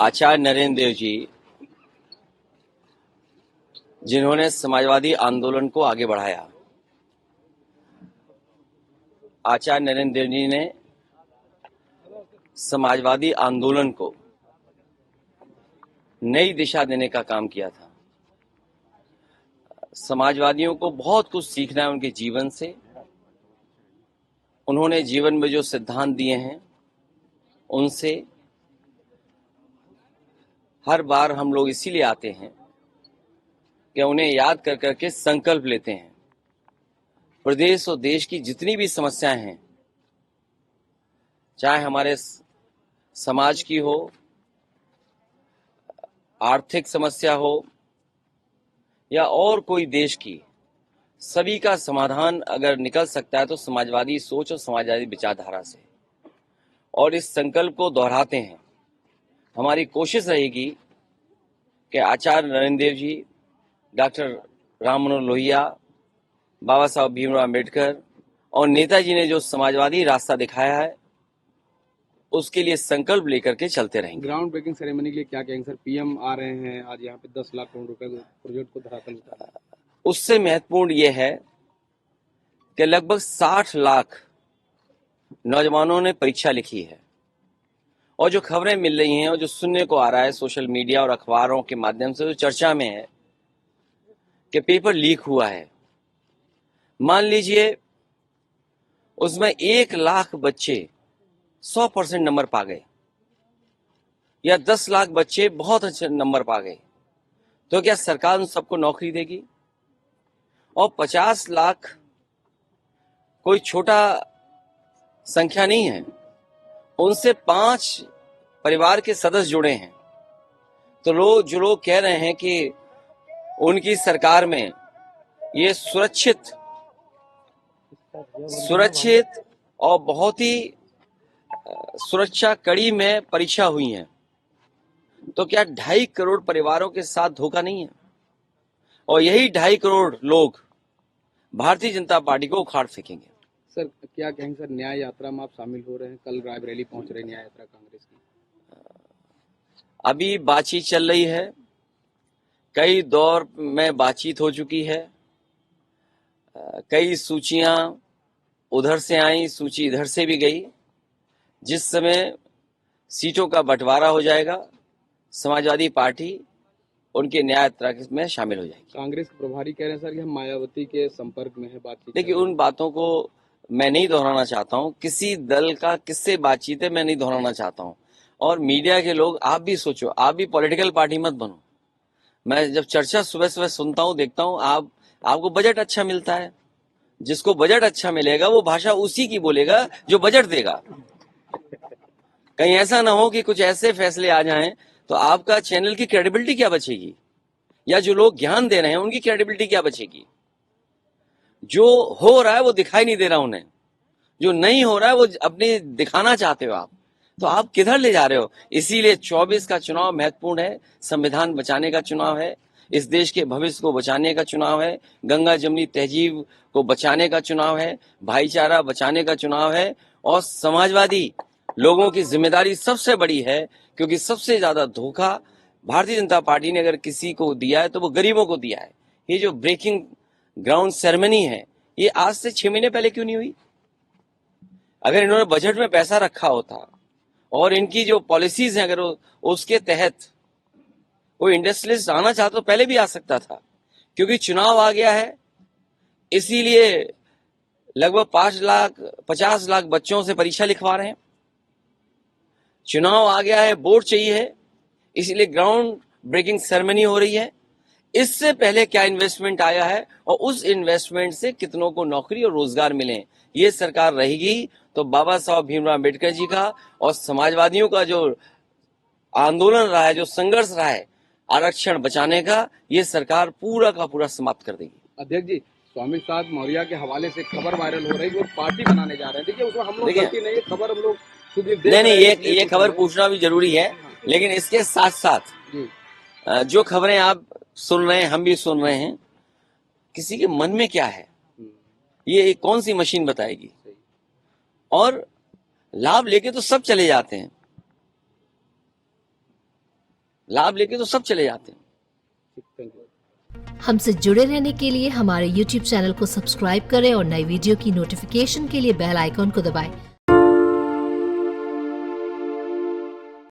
आचार्य नरेंद्र देव जी, जिन्होंने समाजवादी आंदोलन को आगे बढ़ाया, आचार्य नरेंद्र देव जी ने समाजवादी आंदोलन को नई दिशा देने का काम किया था। समाजवादियों को बहुत कुछ सीखना है उनके जीवन से। उन्होंने जीवन में जो सिद्धांत दिए हैं उनसे हर बार हम लोग इसीलिए आते हैं कि उन्हें याद कर करके संकल्प लेते हैं। प्रदेश और देश की जितनी भी समस्याएं हैं, चाहे हमारे समाज की हो, आर्थिक समस्या हो या और कोई देश की, सभी का समाधान अगर निकल सकता है तो समाजवादी सोच और समाजवादी विचारधारा से। और इस संकल्प को दोहराते हैं। हमारी कोशिश रहेगी कि आचार्य नरेंद्र देव जी, डॉक्टर राम मनोहर लोहिया, बाबा साहब भीमराव अम्बेडकर और नेताजी ने जो समाजवादी रास्ता दिखाया है उसके लिए संकल्प लेकर के चलते रहेंगे। ग्राउंड ब्रेकिंग सेरेमनी के लिए क्या कहेंगे सर? पीएम आ रहे हैं आज यहाँ पे 10 लाख करोड़ रुपए प्रोजेक्ट को धरातल उतारा। उससे महत्वपूर्ण ये है कि लगभग 60 लाख नौजवानों ने परीक्षा लिखी है और जो खबरें मिल रही हैं और जो सुनने को आ रहा है सोशल मीडिया और अखबारों के माध्यम से, जो चर्चा में है कि पेपर लीक हुआ है। मान लीजिए उसमें 1 लाख बच्चे 100% नंबर पा गए या 10 लाख बच्चे बहुत अच्छे नंबर पा गए, तो क्या सरकार उन सबको नौकरी देगी? और 50 लाख कोई छोटा संख्या नहीं है। उनसे 5 परिवार के सदस्य जुड़े हैं। तो जो लोग कह रहे हैं कि उनकी सरकार में ये सुरक्षित और बहुत ही सुरक्षा कड़ी में परीक्षा हुई है, तो क्या 2.5 करोड़ परिवारों के साथ धोखा नहीं है? और यही 2.5 करोड़ लोग भारतीय जनता पार्टी को उखाड़ फेंकेंगे। सर क्या कहेंगे सर, न्याय यात्रा में आप शामिल हो रहे हैं, कल रायबरेली पहुंच रहे हैं न्याय यात्रा कांग्रेस की? अभी बातचीत चल रही है, कई दौर में बातचीत हो चुकी है, कई सूचियां उधर से आई, सूची इधर से भी गई। जिस समय सीटों का बंटवारा हो जाएगा, समाजवादी पार्टी उनके न्याय यात्रा में शामिल हो जाएगी। कांग्रेस के प्रभारी कह रहे हैं सर कि हम मायावती के संपर्क में है, बातचीत। देखिए, उन बातों को मैं नहीं दोहराना चाहता हूं। किसी दल का किससे बातचीत है मैं नहीं दोहराना चाहता हूं। और मीडिया के लोग, आप भी सोचो, आप भी पॉलिटिकल पार्टी मत बनो। मैं जब चर्चा सुबह सुबह सुनता हूं, देखता हूं, आपको बजट अच्छा मिलता है। जिसको बजट अच्छा मिलेगा वो भाषा उसी की बोलेगा जो बजट देगा। कहीं ऐसा ना हो कि कुछ ऐसे फैसले आ जाएं तो आपका चैनल की क्रेडिबिलिटी क्या बचेगी, या जो लोग ज्ञान दे रहे हैं उनकी क्रेडिबिलिटी क्या बचेगी? जो हो रहा है वो दिखाई नहीं दे रहा उन्हें, जो नहीं हो रहा है वो अपने दिखाना चाहते हो आप, तो आप किधर ले जा रहे हो? इसीलिए 24 का चुनाव महत्वपूर्ण है। संविधान बचाने का चुनाव है, इस देश के भविष्य को बचाने का चुनाव है, गंगा जमुनी तहजीब को बचाने का चुनाव है, भाईचारा बचाने का चुनाव है। और समाजवादी लोगों की जिम्मेदारी सबसे बड़ी है, क्योंकि सबसे ज्यादा धोखा भारतीय जनता पार्टी ने अगर किसी को दिया है तो वो गरीबों को दिया है। ये जो ब्रेकिंग ग्राउंड सेरेमनी है, ये आज से 6 महीने पहले क्यों नहीं हुई? अगर इन्होंने बजट में पैसा रखा होता और इनकी जो पॉलिसीज हैं अगर उसके तहत कोई इंडस्ट्रियलिस्ट आना चाहता तो पहले भी आ सकता था। क्योंकि चुनाव आ गया है, इसीलिए लगभग 50 लाख बच्चों से परीक्षा लिखवा रहे हैं। चुनाव आ गया है, वोट चाहिए है, इसीलिए ग्राउंड ब्रेकिंग सेरेमनी हो रही है। इससे पहले क्या इन्वेस्टमेंट आया है और उस इन्वेस्टमेंट से कितनों को नौकरी और रोजगार मिले, ये सरकार रहेगी तो बाबा साहब भीमराव अम्बेडकर जी का और समाजवादियों का जो आंदोलन रहा है, जो संघर्ष रहा है आरक्षण बचाने का, ये सरकार पूरा का पूरा समाप्त कर देगी। अध्यक्ष जी, स्वामी साहब मौर्य के हवाले से खबर वायरल हो रही है, वो पार्टी बनाने जा रहे हैं। देखिए उसमें हम लोग गलती नहीं है, खबर हम लोग नहीं, ये खबर पूछना भी जरूरी है। लेकिन इसके साथ साथ जो खबरें आप सुन रहे हैं, हम भी सुन रहे हैं, किसी के मन में क्या है ये कौन सी मशीन बताएगी? और लाभ लेके तो सब चले जाते हैं। लाभ लेके तो सब चले जाते हैं। Thank you. हमसे जुड़े रहने के लिए हमारे YouTube चैनल को सब्सक्राइब करें और नई वीडियो की नोटिफिकेशन के लिए बेल आइकॉन को दबाएं।